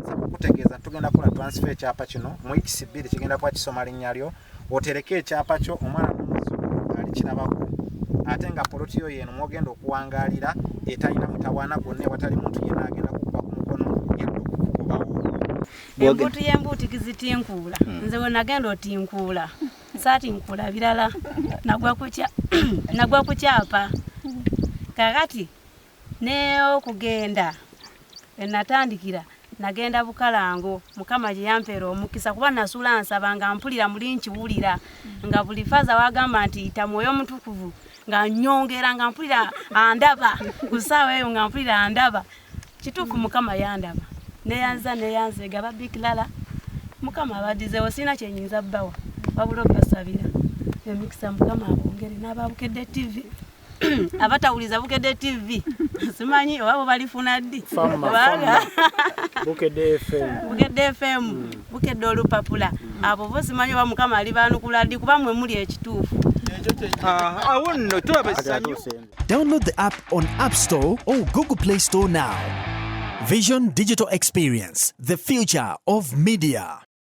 nsaba kutegeeza tugenda kula transfer ekyapa kino mu weeks 2 kigenda kuba kisoma linnya lyo otereke ekyapa kyo omwana n'omuzzukulu alikirabako ate nga poloti yo yeno mwogenda okuwangaalira etalina mutawaana gwonna ewatali muntu yenna agenda kukuba ku mukono okukubawo. Embuutu y'embuuti kizitinkuula nze we nagenda otinkuula saatinkuula birala nagwa ku kyapa kakati ne okugenda enatandikira nagenda Bukalango Mukama gye yampeera omukisa kuba nasuula nsaba nga mpulira muli nkiwulira nga buli faza wagamba nti ita mwoyo mutukuvu nga nyongera nga mpulira andaba kusaawa eyo nga mpulira andaba kituufu Mukama yandaba neyanze gaba bikilala Mukama abadizeewo sina kyenyinza bbawa wabula basabira emikisa Mukama abongere n'ababukedde TV abatawuliza Bukedde TV simanyi oba balifuna ddi Bukedde FM Bukedde olupapula abo bo simanyi oba Mukama alibanukula ddi kuba mwe muli ekituufu. Download the app on App Store or Google Play Store now. Vision Digital Experience, the future of media.